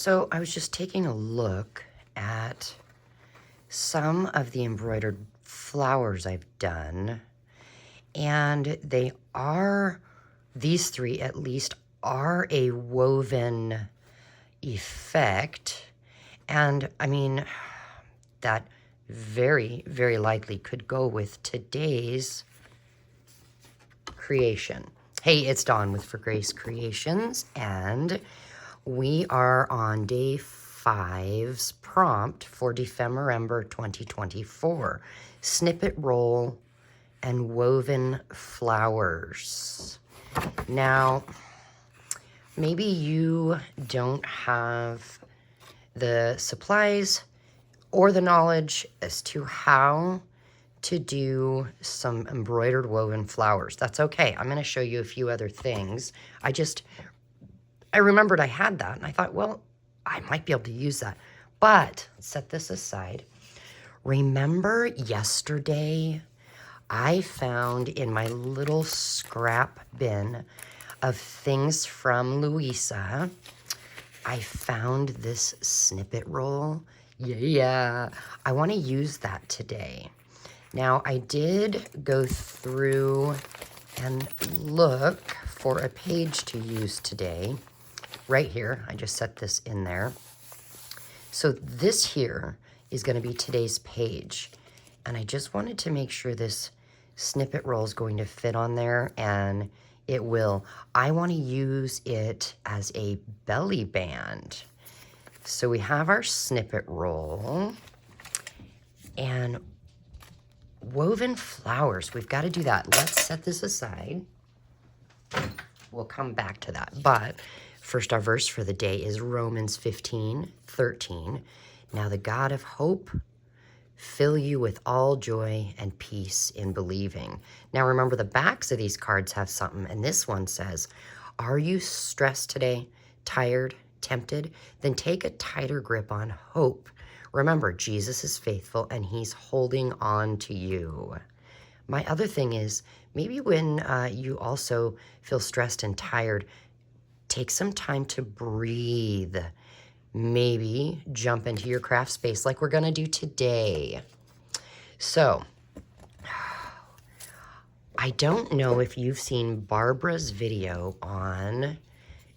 So I was just taking a look at some of the embroidered flowers I've done, and these three at least are a woven effect. And I mean, that very, very likely could go with today's creation. Hey, it's Dawn with For Grace Creations, and we are on day 5's prompt for Dephemerember 2024. Snippet roll and woven flowers. Now, maybe you don't have the supplies or the knowledge as to how to do some embroidered woven flowers. That's okay. I'm going to show you a few other things. I remembered I had that, and I thought, well, I might be able to use that. But set this aside. Remember yesterday, I found in my little scrap bin of things from Luise, I found this snippet roll. Yeah, I want to use that today. Now, I did go through and look for a page to use today. Right here, I just set this in there. So this here is going to be today's page. And I just wanted to make sure this snippet roll is going to fit on there, and it will. I want to use it as a belly band. So we have our snippet roll and woven flowers. We've got to do that. Let's set this aside. We'll come back to that. But first, our verse for the day is Romans 15:13. Now the God of hope fill you with all joy and peace in believing. Now remember, the backs of these cards have something, and this one says, are you stressed today, tired, tempted? Then take a tighter grip on hope. Remember, Jesus is faithful, and he's holding on to you. My other thing is, maybe when you also feel stressed and tired, take some time to breathe. Maybe jump into your craft space like we're going to do today. So, I don't know if you've seen Barbara's video on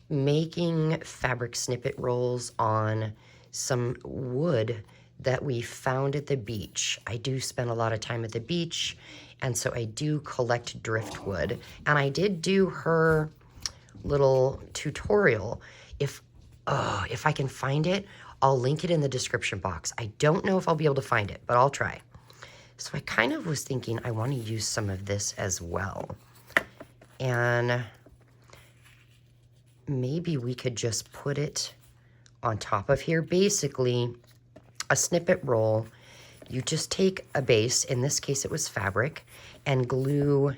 making fabric snippet rolls on some wood that we found at the beach. I do spend a lot of time at the beach, and so I do collect driftwood. And I did do her little tutorial. If I can find it, I'll link it in the description box. I don't know if I'll be able to find it, but I'll try. So I kind of was thinking I want to use some of this as well. And maybe we could just put it on top of here. Basically, a snippet roll, you just take a base, in this case it was fabric, and glue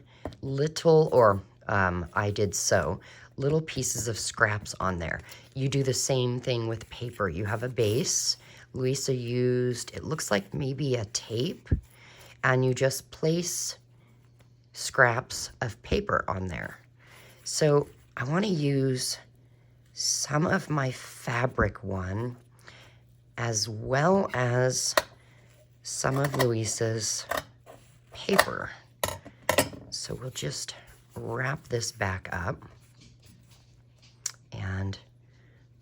I did little pieces of scraps on there. You do the same thing with paper. You have a base. Luise used, it looks like maybe a tape, and you just place scraps of paper on there. So I want to use some of my fabric one as well as some of Luise's paper. So we'll just wrap this back up and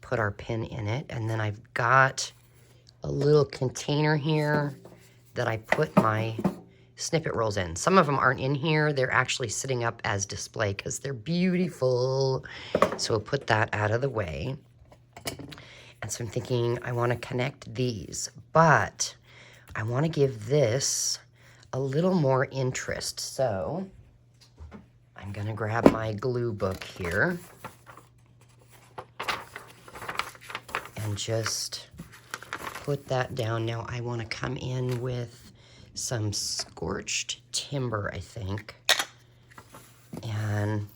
put our pin in it. And then I've got a little container here that I put my snippet rolls in. Some of them aren't in here. They're actually sitting up as display because they're beautiful. So we'll put that out of the way. And so I'm thinking I want to connect these, but I want to give this a little more interest. So I'm going to grab my glue book here and just put that down. Now I want to come in with some scorched timber, I think. And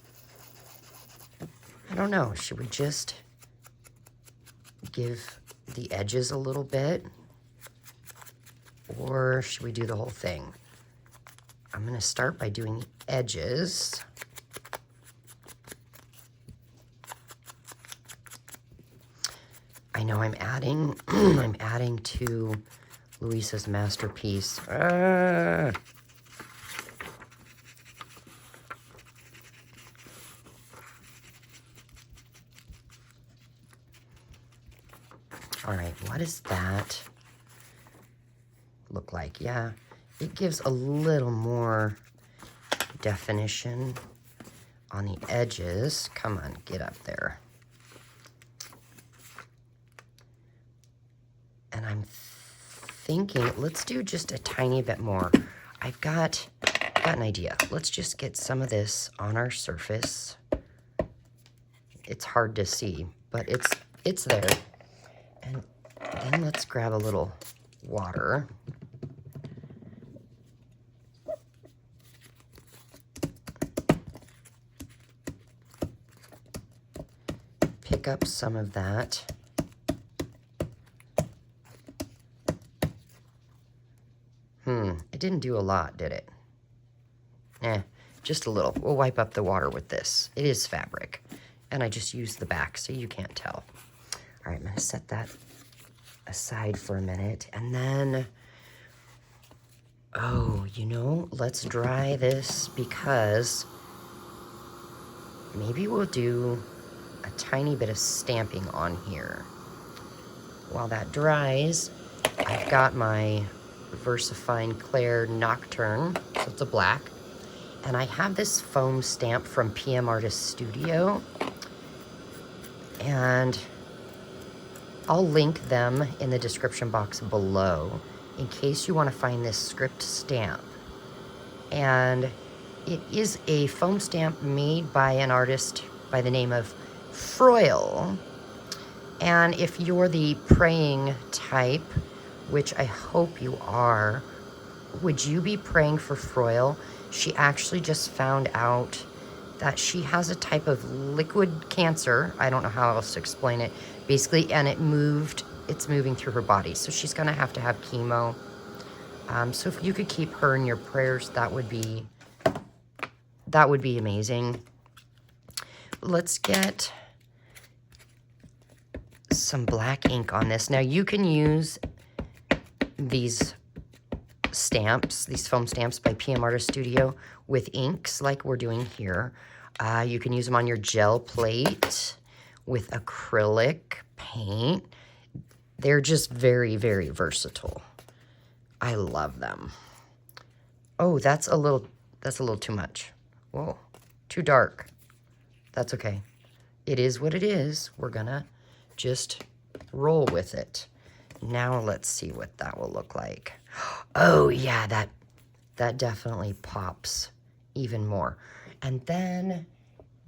I don't know, should we just give the edges a little bit? Or should we do the whole thing? I'm going to start by doing edges. I I know I'm adding, I'm adding to Luisa's masterpiece. Ah. All right, what does that look like? Yeah, it gives a little more definition on the edges. Come on, get up there. And I'm thinking, let's do just a tiny bit more. I've got an idea. Let's just get some of this on our surface. It's hard to see, but it's there. And then let's grab a little water. Pick up some of that. It didn't do a lot, did it? Just a little. We'll wipe up the water with this. It is fabric. And I just used the back so you can't tell. All right, I'm gonna set that aside for a minute. And then, oh, you know, let's dry this because maybe we'll do a tiny bit of stamping on here. While that dries, I've got my VersaFine Claire Nocturne, so it's a black. And I have this foam stamp from PM Artist Studio. And I'll link them in the description box below in case you want to find this script stamp. And it is a foam stamp made by an artist by the name of Froyle. And if you're the praying type, which I hope you are, would you be praying for Froyle? She actually just found out that she has a type of liquid cancer. I don't know how else to explain it. Basically, and it's moving through her body. So she's gonna have to have chemo. So if you could keep her in your prayers, that would be amazing. Let's get some black ink on this. Now you can use these stamps, these foam stamps by PM Artist Studio with inks like we're doing here. You can use them on your gel plate with acrylic paint. They're just very, very versatile. I love them. Oh, that's a little too much. Whoa, too dark. That's okay. It is what it is. We're gonna just roll with it. Now let's see what that will look like. Oh yeah, that definitely pops even more. And then,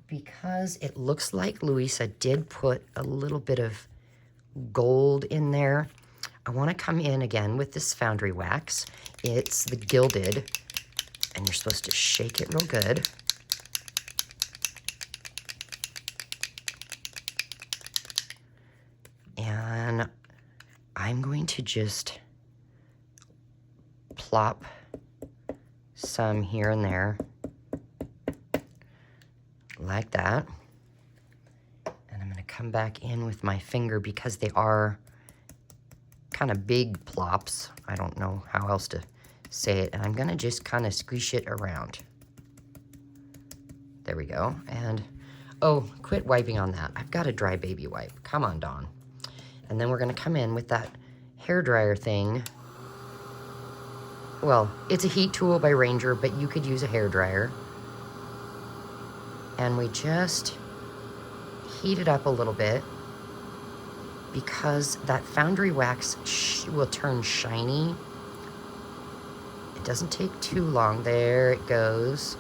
because it looks like Luisa did put a little bit of gold in there, I want to come in again with this foundry wax. It's the gilded, and you're supposed to shake it real good. And I'm going to just plop some here and there, like that. And I'm going to come back in with my finger because they are kind of big plops. I don't know how else to say it. And I'm going to just kind of squish it around. There we go. And, oh, quit wiping on that. I've got a dry baby wipe. Come on, Dawn. And then we're going to come in with that hairdryer thing. Well, it's a heat tool by Ranger, but you could use a hairdryer. And we just heat it up a little bit because that foundry wax will turn shiny. It doesn't take too long. There it goes.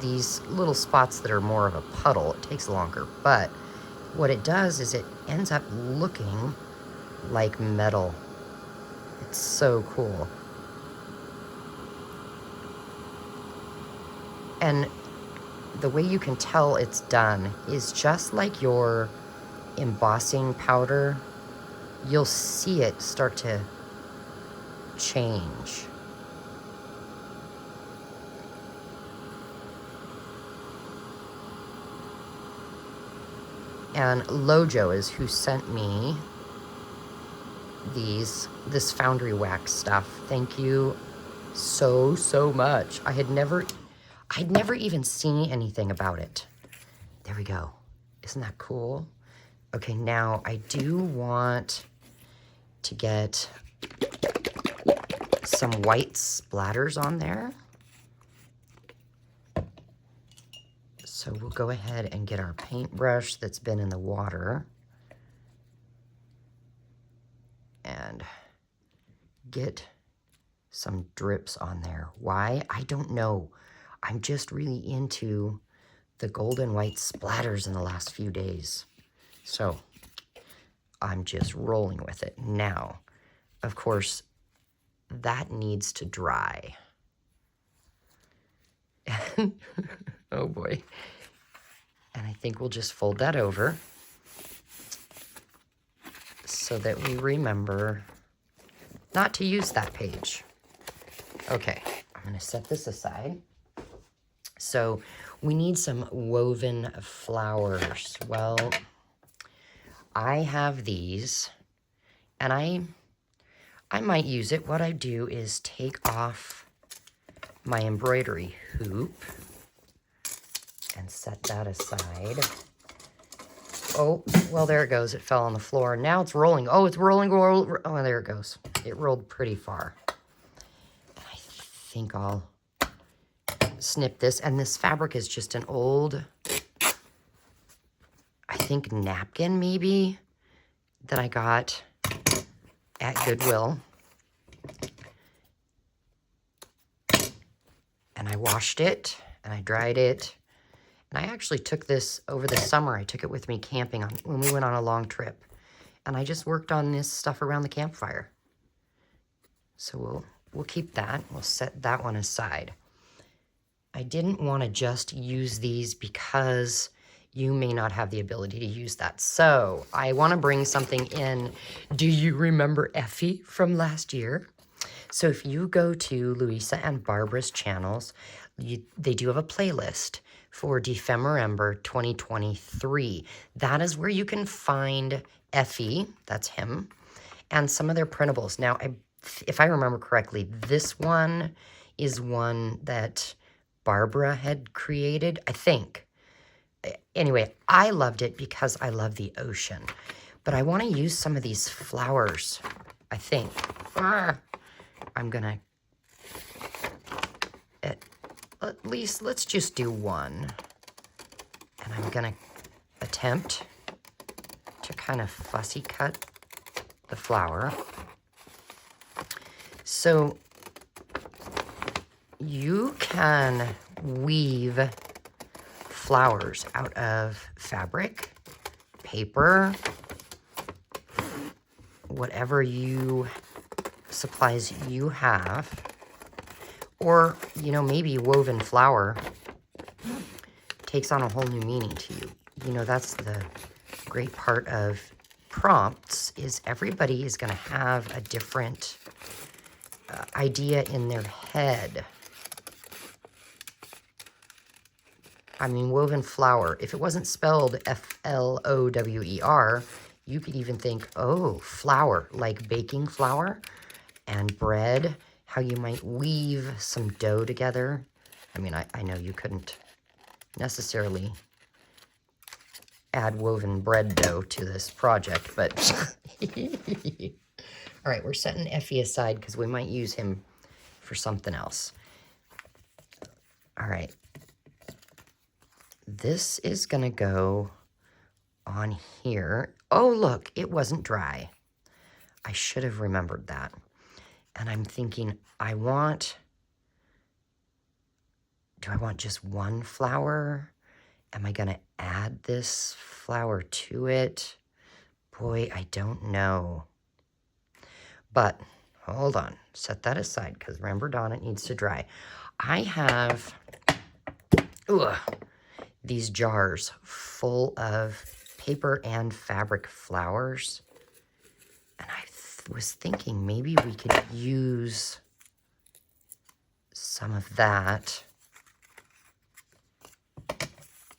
These little spots that are more of a puddle, it takes longer. But what it does is it ends up looking like metal. It's so cool. And the way you can tell it's done is just like your embossing powder. You'll see it start to change. And Lojo is who sent me this foundry wax stuff. Thank you so much. I'd never even seen anything about it. There we go. Isn't that cool? Okay, now I do want to get some white splatters on there. So we'll go ahead and get our paintbrush that's been in the water and get some drips on there. Why? I don't know. I'm just really into the golden white splatters in the last few days. So I'm just rolling with it. Now, of course, that needs to dry. Oh boy. And I think we'll just fold that over so that we remember not to use that page. Okay, I'm going to set this aside. So we need some woven flowers. Well, I have these, and I might use it. What I do is take off my embroidery hoop and set that aside. Oh, well, there it goes. It fell on the floor. Now it's rolling. Oh, it's rolling. Oh, there it goes. It rolled pretty far. I think I'll snip this. And this fabric is just an old, I think, napkin maybe that I got at Goodwill. And I washed it and I dried it. And I actually took this over the summer. I took it with me camping when we went on a long trip. And I just worked on this stuff around the campfire. So we'll keep that. We'll set that one aside. I didn't want to just use these because you may not have the ability to use that. So I want to bring something in. Do you remember Effie from last year? So if you go to Luise and Barbara's channels, they do have a playlist for Dephemerember 2023. That is where you can find Effie, that's him, and some of their printables. Now, if I remember correctly, this one is one that Barbara had created, I think. Anyway, I loved it because I love the ocean. But I want to use some of these flowers, I think. I'm going to, at least, let's just do one. And I'm going to attempt to kind of fussy cut the flower. So you can weave flowers out of fabric, paper, whatever supplies you have, or, you know, maybe woven flower takes on a whole new meaning to you. You know, that's the great part of prompts, is everybody is going to have a different idea in their head. I mean, woven flower, if it wasn't spelled F-L-O-W-E-R, you could even think, oh, flour, like baking flour and bread, how you might weave some dough together. I mean, I know you couldn't necessarily add woven bread dough to this project, but all right, we're setting Effie aside because we might use him for something else. All right. This is going to go on here. Oh, look, it wasn't dry. I should have remembered that. And I'm thinking, do I want just one flower? Am I going to add this flower to it? Boy, I don't know. But hold on, set that aside because remember, Dawn, it needs to dry. I have these jars full of paper and fabric flowers. And I was thinking maybe we could use some of that.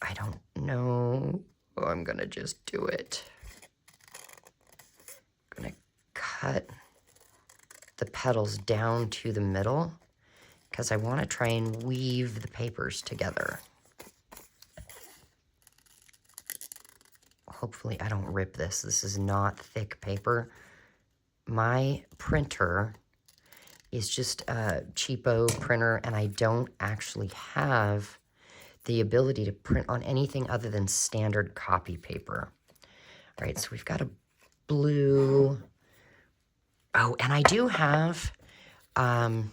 I don't know. Oh, I'm going to just do it. I'm going to cut cut the petals down to the middle because I want to try and weave the papers together. Hopefully I don't rip this. This is not thick paper. My printer is just a cheapo printer, and I don't actually have the ability to print on anything other than standard copy paper. All right, so we've got a blue. Oh, and I do have, in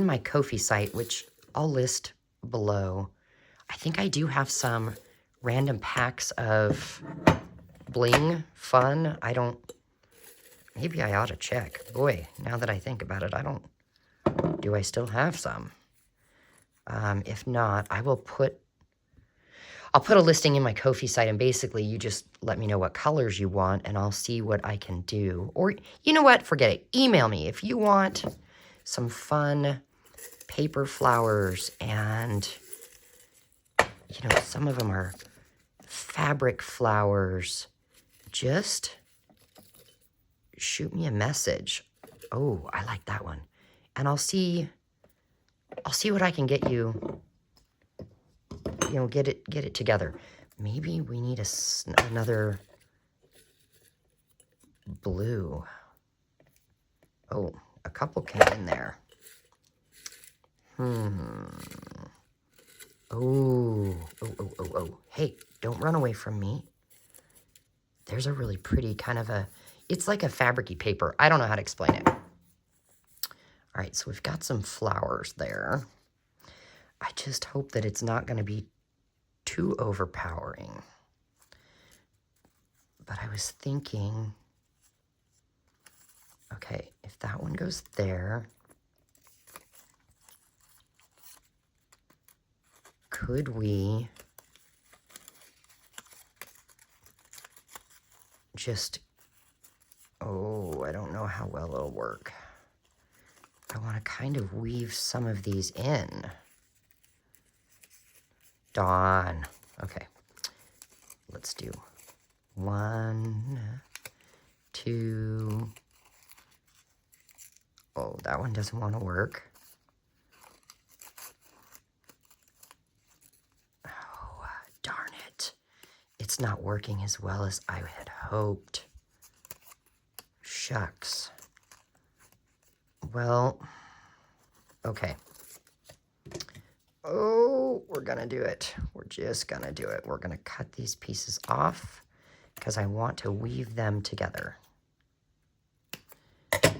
my Ko-fi site, which I'll list below, I think I do have some random packs of bling fun. Maybe I ought to check. Boy, now that I think about it, do I still have some? If not, I'll put a listing in my Ko-fi site, and basically you just let me know what colors you want and I'll see what I can do. Or, you know what? Forget it. Email me if you want some fun paper flowers, and, you know, some of them are fabric flowers. Just shoot me a message. Oh, I like that one. And I'll see what I can get you. You know, get it together. Maybe we need another blue. Oh, a couple came in there. Oh. Hey, don't run away from me. There's a really pretty kind of it's like a fabric-y paper. I don't know how to explain it. All right, so we've got some flowers there. I just hope that it's not going to be too overpowering. But I was thinking, okay, if that one goes there, could we just, oh, I don't know how well it'll work. I want to kind of weave some of these in. Dawn. Okay. Let's do 1, 2. Oh, that one doesn't want to work. Oh, darn it. It's not working as well as I had hoped. Shucks. Well, okay. Oh, we're going to do it. We're just going to do it. We're going to cut these pieces off because I want to weave them together.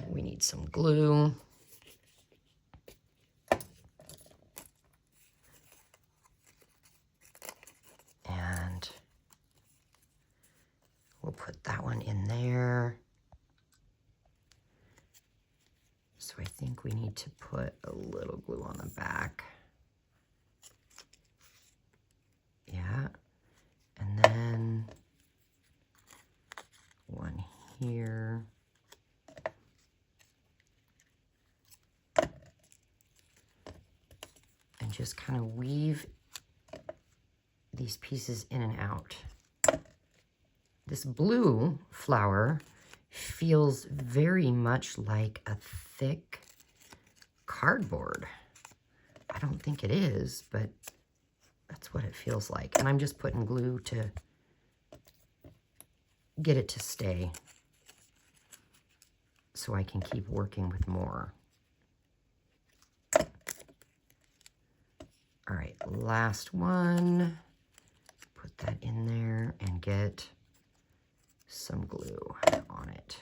We need some glue. And we'll put that one in there. So I think we need to put a little glue on the back. Yeah. And then one here. And just kind of weave these pieces in and out. This blue flower feels very much like a thick cardboard. I don't think it is, but that's what it feels like. And I'm just putting glue to get it to stay so I can keep working with more. All right, last one. Put that in there and get some glue on it.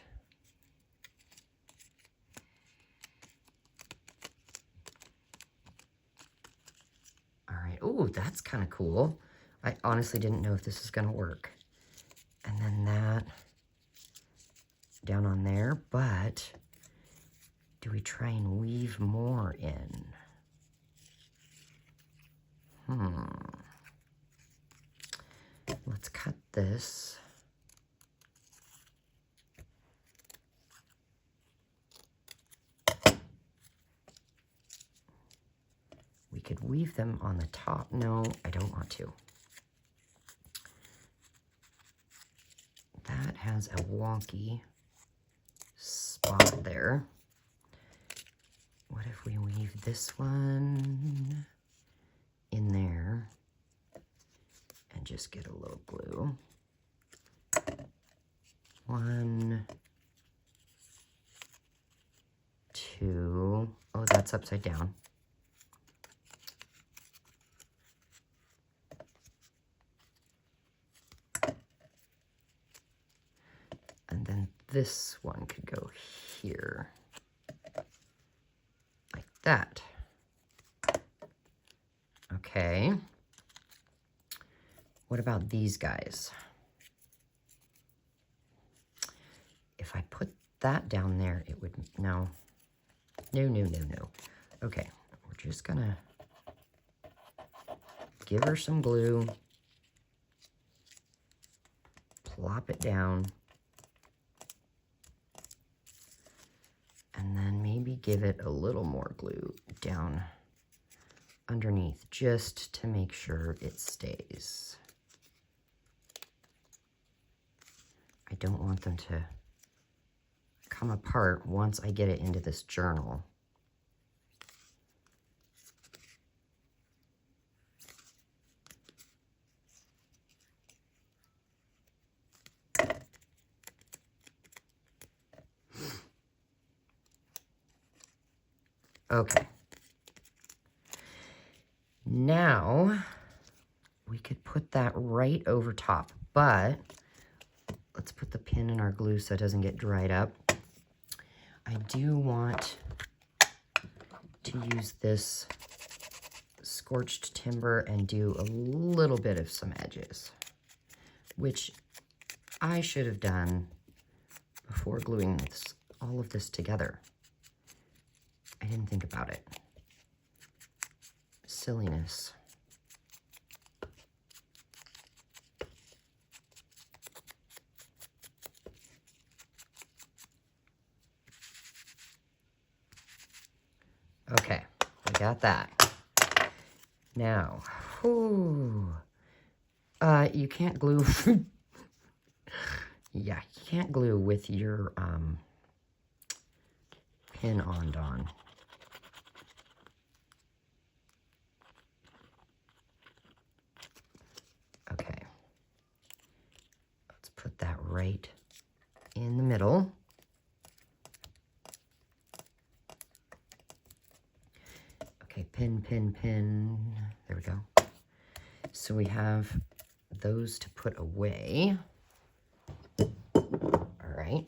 All right, oh, that's kind of cool. I honestly didn't know if this was gonna work. And then that down on there, but do we try and weave more in? Let's cut this. We could weave them on the top. No, I don't want to. That has a wonky spot there. What if we weave this one in there and just get a little glue? 1, 2. Oh, that's upside down. And then this one could go here, like that. Okay. What about these guys? If I put that down there, it would, no. No. Okay, we're just gonna give her some glue, plop it down, and then maybe give it a little more glue down underneath, just to make sure it stays. I don't want them to come apart once I get it into this journal. Okay. Now we could put that right over top, but let's put the pin in our glue so it doesn't get dried up. I do want to use this scorched timber and do a little bit of some edges, which I should have done before gluing all of this together. I didn't think about it. Silliness. Okay, I got that. Now, you can't glue. Yeah, you can't glue with your pin on, Dawn. Okay, let's put that right in the middle. Okay, pin, pin, pin. There we go. So we have those to put away. All right.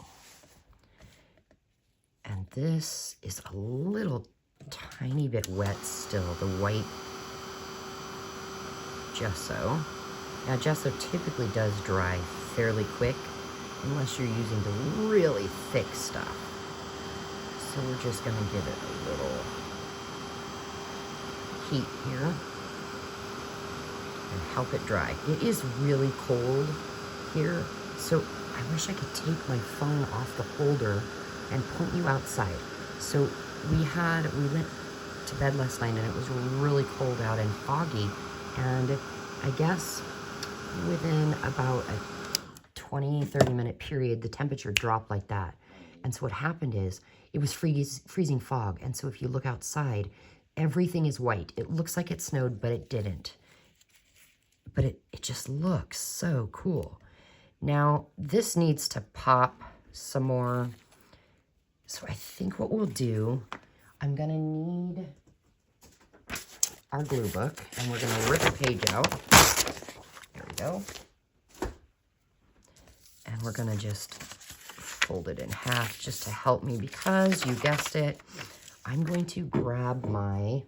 And this is a little tiny bit wet still, the white gesso. Now, gesso typically does dry fairly quick, unless you're using the really thick stuff. So we're just gonna give it a little heat here and help it dry. It is really cold here, so I wish I could take my phone off the holder and point you outside. So we went to bed last night and it was really cold out and foggy, and I guess within about a 20-30 minute period the temperature dropped like that. And so what happened is it was freezing fog, and so if you look outside, everything is white. It looks like it snowed, but it didn't. But it just looks so cool. Now, this needs to pop some more. So I think what we'll do, I'm gonna need our glue book, and we're gonna rip a page out. There we go. And we're gonna just fold it in half just to help me, because you guessed it, I'm going to grab my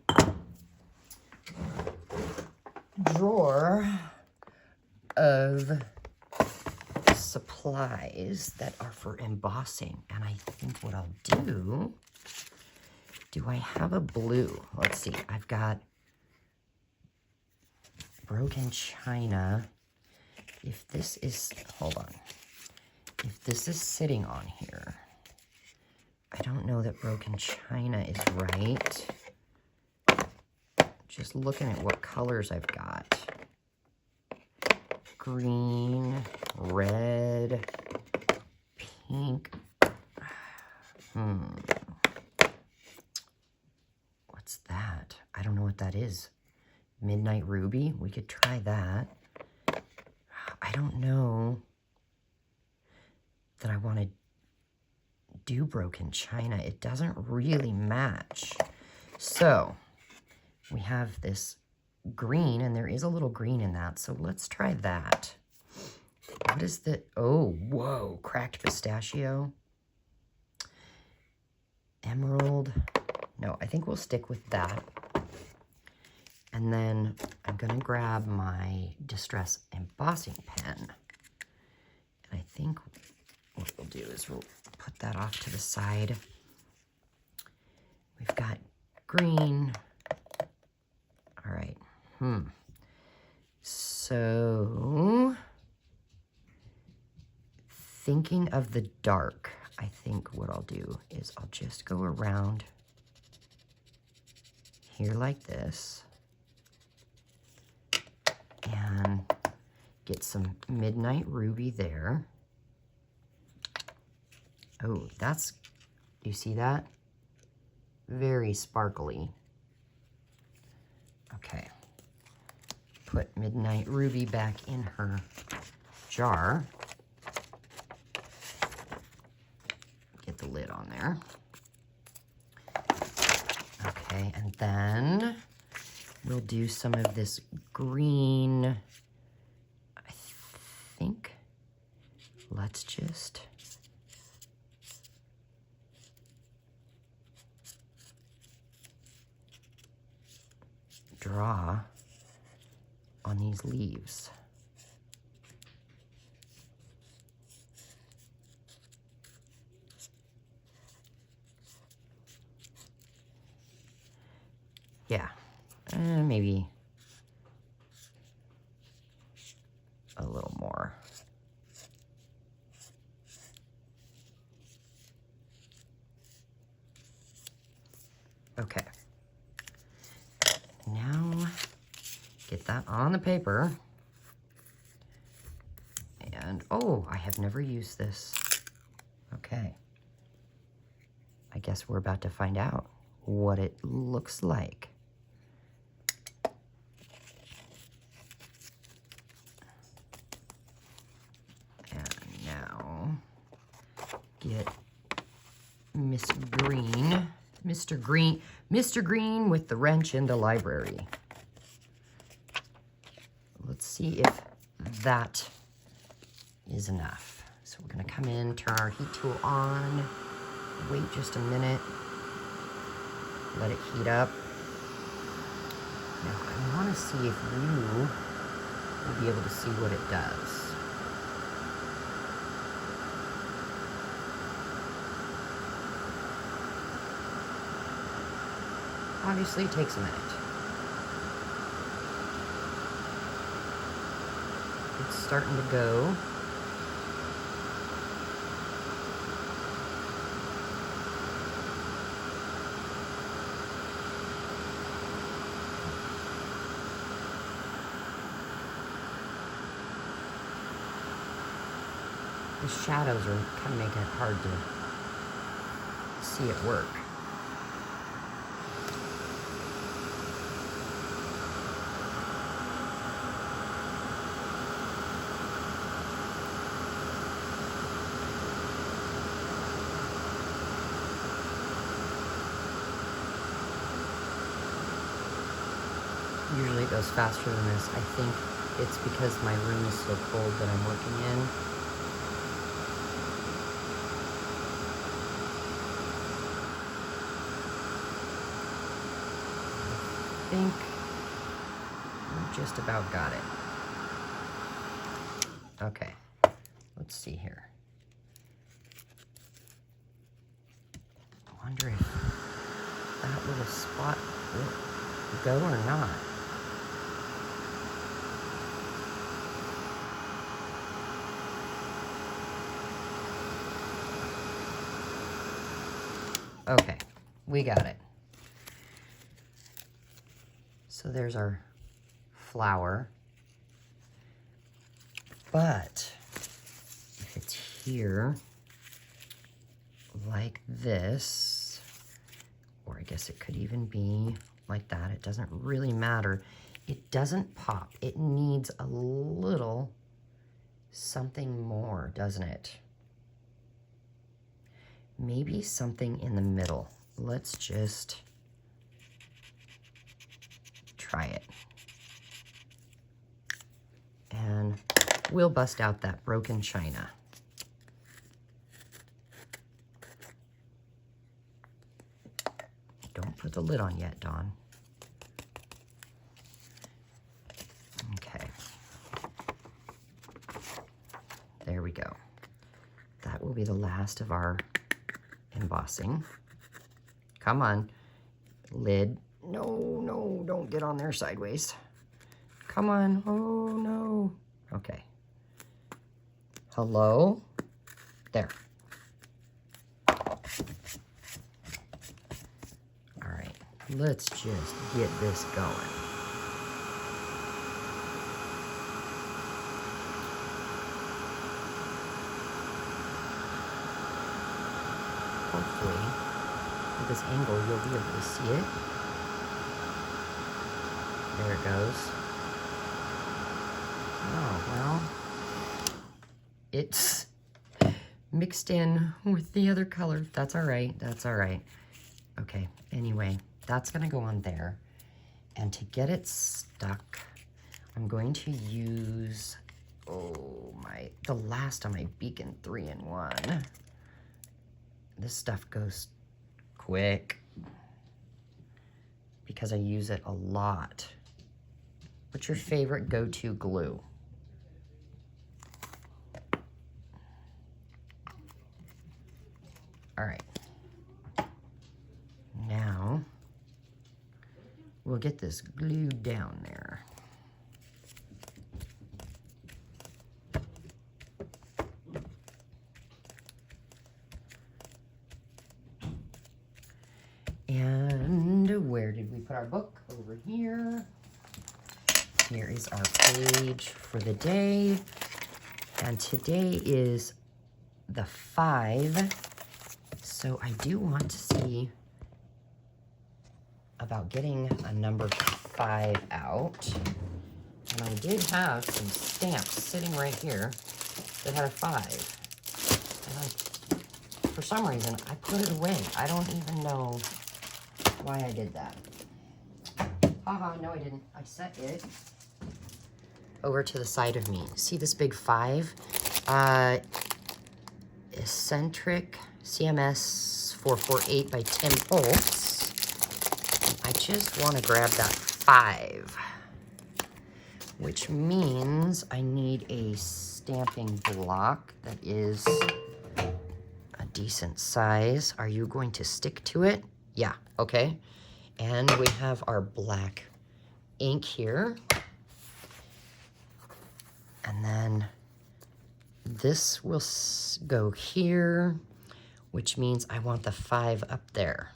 drawer of supplies that are for embossing. And I think what I'll do I have a blue? Let's see, I've got broken china. If this is, hold on. If this is sitting on here, I don't know that broken china is right. Just looking at what colors I've got. Green, red, pink. that is. Midnight Ruby. We could try that. I don't know that I want to do Broken China. It doesn't really match. So we have this green, and there is a little green in that. So let's try that. What is the... Oh, whoa. Cracked pistachio. Emerald. No, I think we'll stick with that. And then I'm going to grab my Distress embossing pen. And I think what we'll do is we'll put that off to the side. We've got green. All right. So, thinking of the dark, I think what I'll do is I'll just go around here like this and get some Midnight Ruby there. Oh, that's, you see that? Very sparkly. Okay. Put Midnight Ruby back in her jar. Get the lid on there. Okay, and then we'll do some of this green. I think, let's just draw on these leaves. Yeah, maybe a little more. Okay. Now, get that on the paper. And, oh, I have never used this. Okay. I guess we're about to find out what it looks like. And now, get Miss Green. Mr. Green with the wrench in the library. Let's see if that is enough. So we're going to come in, turn our heat tool on, wait just a minute, let it heat up. Now I want to see if you will be able to see what it does. Obviously, it takes a minute. It's starting to go. The shadows are kind of making it hard to see it work. Usually it goes faster than this. I think it's because my room is so cold that I'm working in. I think we just about got it. Okay, let's see here. I wonder if that little spot will go or not. Okay, we got it. So there's our flower. But if it's here, like this, or I guess it could even be like that. It doesn't really matter. It doesn't pop. It needs a little something more, doesn't it? Maybe something in the middle. Let's just try it. And we'll bust out that broken china. Don't put the lid on yet, Dawn. Okay. There we go. That will be the last of our embossing. Come on, lid. No, no, don't get on there sideways. Come on. Oh, no. Okay. Hello? There. All right. Let's just get this going. Hopefully, with this angle, you'll be able to see it. There it goes. Oh, well, it's mixed in with the other color. That's all right. That's all right. Okay, anyway, that's going to go on there. And to get it stuck, I'm going to use, the last of my Beacon 3-in-1. This stuff goes quick because I use it a lot. What's your favorite go-to glue? All right. Now, we'll get this glued down there. And where did we put our book? Over here. Here is our page for the day. And today is the 5. So I do want to see about getting a number 5 out. And I did have some stamps sitting right here that had a 5. And for some reason, I put it away. I don't even know why I did that. Haha, no I didn't. I set it over to the side of me. See this big 5? Eccentric CMS 448 by Tim Holtz. I just want to grab that 5, which means I need a stamping block that is a decent size. Are you going to stick to it? Yeah, okay. And we have our black ink here. And then this will go here, which means I want the 5 up there.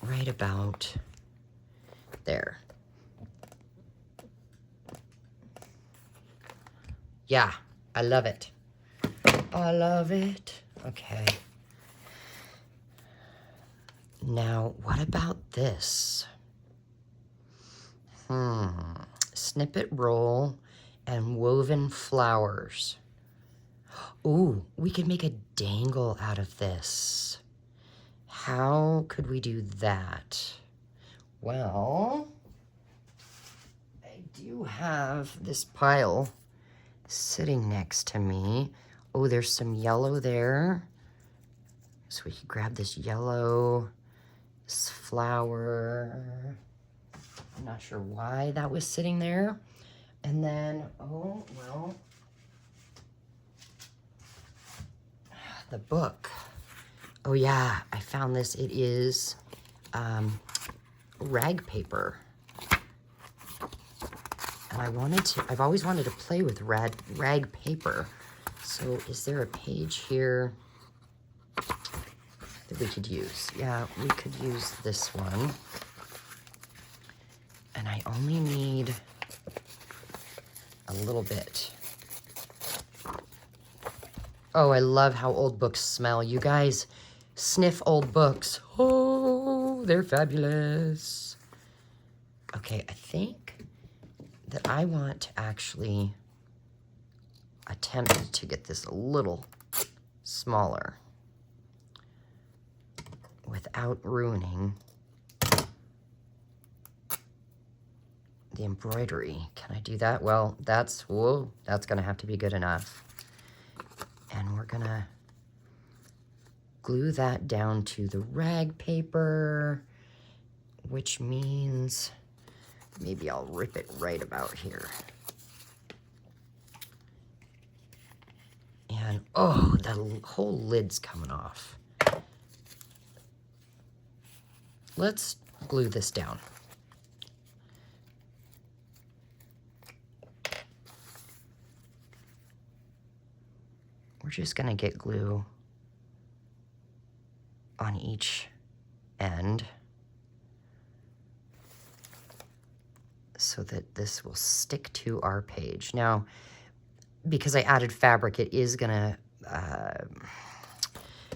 Right about there. Yeah, I love it. I love it. Okay. Now, what about this? Snippet roll and woven flowers. Ooh, we could make a dangle out of this. How could we do that? Well, I do have this pile sitting next to me. Oh, there's some yellow there. So we could grab this yellow, this flower. I'm not sure why that was sitting there. And then, oh, well, the book. Oh yeah, I found this. It is rag paper. And I've always wanted to play with rag paper. So is there a page here that we could use? Yeah, we could use this one. And I only need a little bit. Oh, I love how old books smell. You guys sniff old books. Oh, they're fabulous. Okay, I think that I want to actually attempt to get this a little smaller without ruining the embroidery. Can I do that? Well, that's gonna have to be good enough. And we're gonna glue that down to the rag paper, which means maybe I'll rip it right about here. And oh, the whole lid's coming off. Let's glue this down. We're just gonna get glue on each end so that this will stick to our page. Now, because I added fabric, it is gonna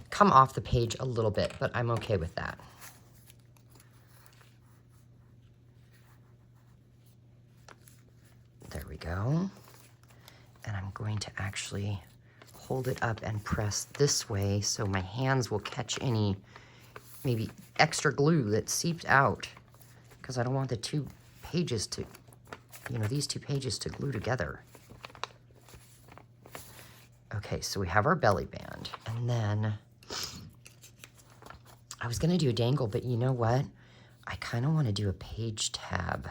come off the page a little bit, but I'm okay with that. There we go. And I'm going to actually hold it up and press this way so my hands will catch any maybe extra glue that seeped out, because I don't want the two pages to, these two pages to glue together. Okay, so we have our belly band, and then I was gonna do a dangle, but you know what? I kind of want to do a page tab.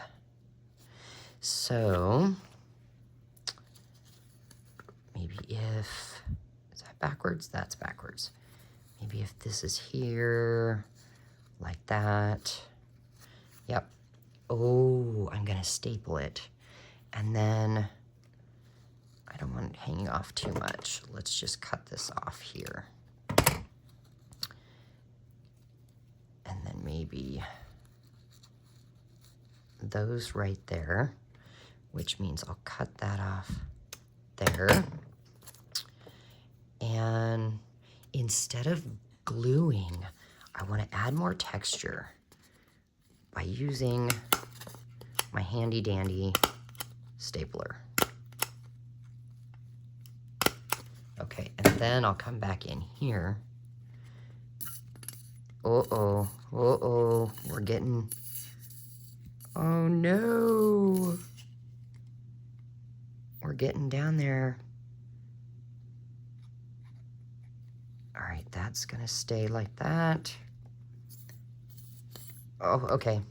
So maybe if, is that backwards? That's backwards. Maybe if this is here, like that. Yep. Oh, I'm gonna staple it. And then, I don't want it hanging off too much. Let's just cut this off here. And then maybe those right there, which means I'll cut that off there. And instead of gluing, I want to add more texture by using my handy dandy stapler. Okay, and then I'll come back in here. Uh-oh, uh-oh, we're getting, oh no. We're getting down there. All right, that's gonna stay like that. Oh, okay,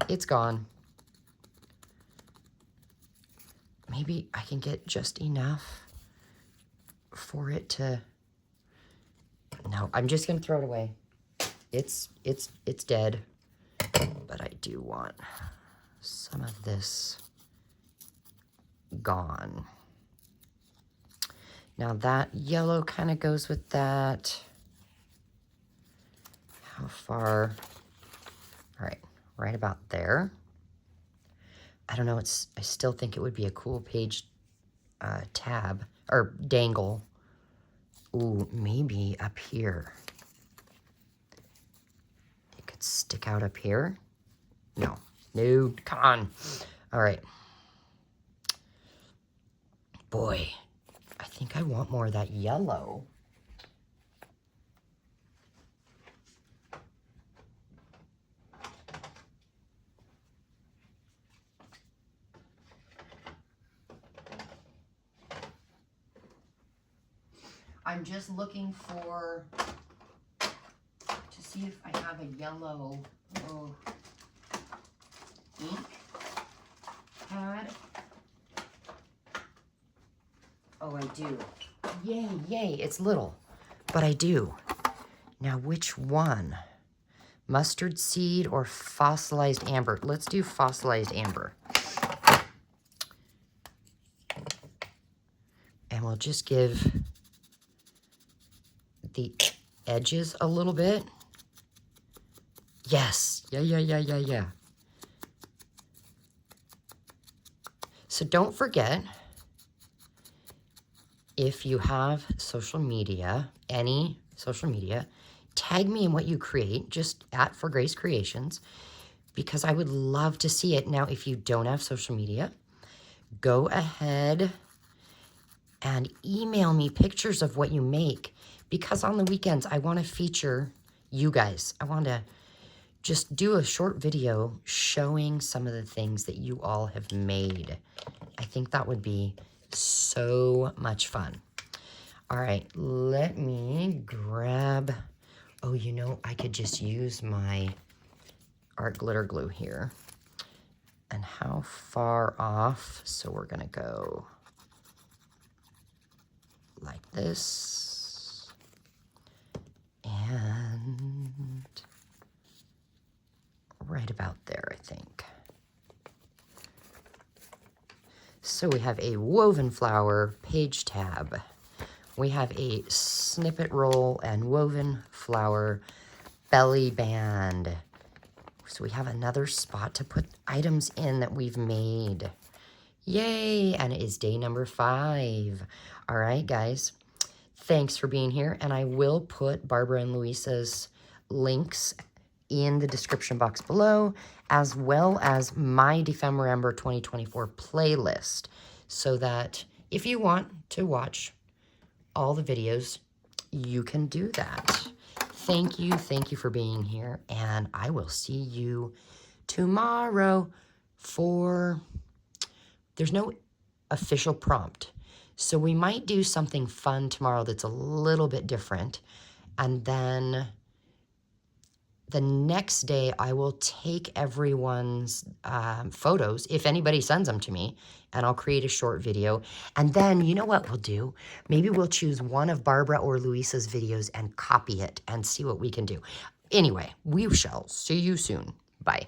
it's gone. Maybe I can get just enough for it to, no, I'm just gonna throw it away. It's dead, but I do want some of this gone. Now that yellow kind of goes with that. How far? All right, right about there. I don't know, I still think it would be a cool page tab, or dangle. Ooh, maybe up here. It could stick out up here. No, no, come on. All right. Boy, I think I want more of that yellow. I'm just looking to see if I have a yellow ink pad. Oh, I do. Yay, yay, it's little, but I do. Now, which one? Mustard seed or fossilized amber? Let's do fossilized amber. And we'll just give the edges a little bit. Yes, yeah. So don't forget, if you have social media, any social media, tag me in what you create, just at For Grace Creations, because I would love to see it. Now, if you don't have social media, go ahead and email me pictures of what you make, because on the weekends, I want to feature you guys. I want to just do a short video showing some of the things that you all have made. I think that would be so much fun. All right, let me grab, oh, you know, I could just use my art glitter glue here. And how far off? So we're gonna go like this. And right about there, I think. So we have a woven flower page tab. We have a snippet roll and woven flower belly band. So we have another spot to put items in that we've made. Yay! And it is day number 5. All right, guys. Thanks for being here. And I will put Barbara and Luise's links in the description box below, as well as my Dephemerember 2024 playlist, so that if you want to watch all the videos, you can do that. Thank you for being here, and I will see you tomorrow for, there's no official prompt, so we might do something fun tomorrow that's a little bit different, and then the next day, I will take everyone's photos, if anybody sends them to me, and I'll create a short video. And then, you know what we'll do? Maybe we'll choose one of Barbara or Luisa's videos and copy it and see what we can do. Anyway, we shall see you soon. Bye.